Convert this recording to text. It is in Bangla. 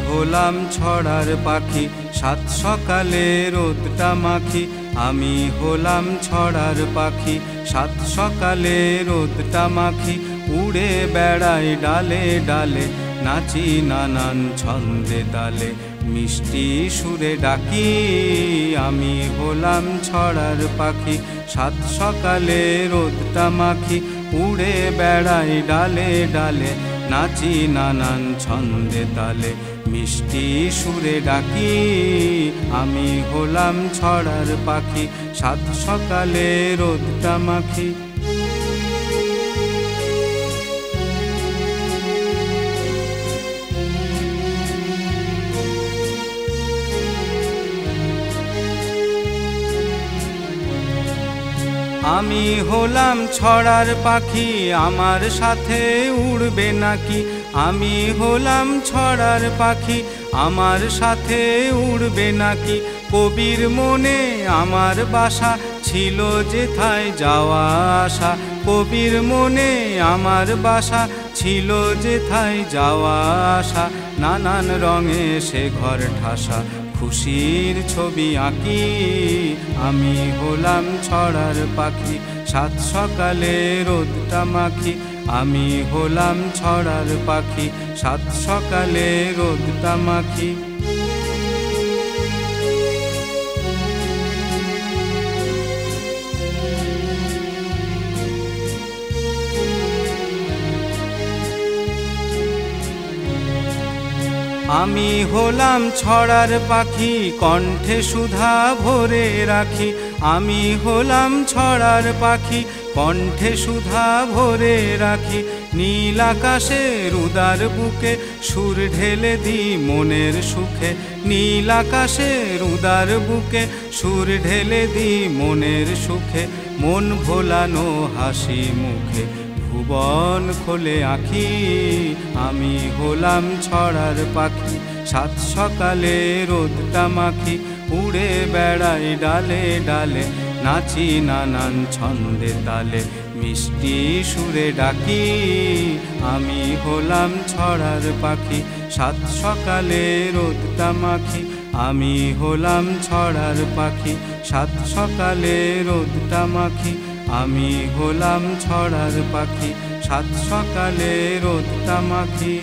হলাম ছড়ার পাখি, সাত সকালে রোদটা মাখি। আমি হলাম ছড়ার পাখি, সাত সকালে রোদটা মাখি। উড়ে বেড়াই ডালে ডালে, নাচি নানান ছন্দে তালে, মিষ্টি সুরে ডাকি। আমি হলাম ছড়ার পাখি, সাত সকালে রোদটা মাখি। উড়ে বেড়াই ডালে ডালে, নাচি নানান ছন্দে তালে, মিষ্টি সুরে ডাকি। আমি হলাম ছড়ার পাখি, সাত সকালে রোদটা মাখি। আমি হলাম ছড়ার পাখি, আমার সাথে উড়বে নাকি? আমি হলাম ছড়ার পাখি, আমার সাথে উড়বে নাকি? কবির মনে আমার বাসা, ছিল যেথায় যাওয়া আসা। কবির মনে আমার বাসা, ছিল যেথায় যাওয়া আসা। নানান রঙে সে ঘর ঠাসা, খুশির ছবি আঁকি। আমি হলাম ছড়ার পাখি, সাত সকালে রোদটা মাখি। আমি হলাম ছড়ার পাখি, সাত সকালে রোদটা মাখি। আমি হলাম ছড়ার পাখি, কণ্ঠে সুধা ভরে রাখি। আমি হলাম ছড়ার পাখি, কণ্ঠে সুধা ভরে রাখি। নীল আকাশের উদার বুকে, সুর ঢেলে দিই মনের সুখে। নীল আকাশের উদার বুকে, সুর ঢেলে দিই মনের সুখে। মন ভোলানো হাসি মুখে, ভুবন খোলে আঁখি। আমি হলাম ছড়ার পাখি, সাত সকালে রোদটা মাখি। উড়ে বেড়াই ডালে ডালে, নাচি নানান ছন্দে তালে, মিষ্টি সুরে ডাকি। আমি হলাম ছড়ার পাখি, সাত সকালে রোদটা মাখি। আমি হলাম ছড়ার পাখি, সাত সকালে রোদটা মাখি। আমি হলাম ছড়ার পাখি, সাত সকালে রোদটা মাখি।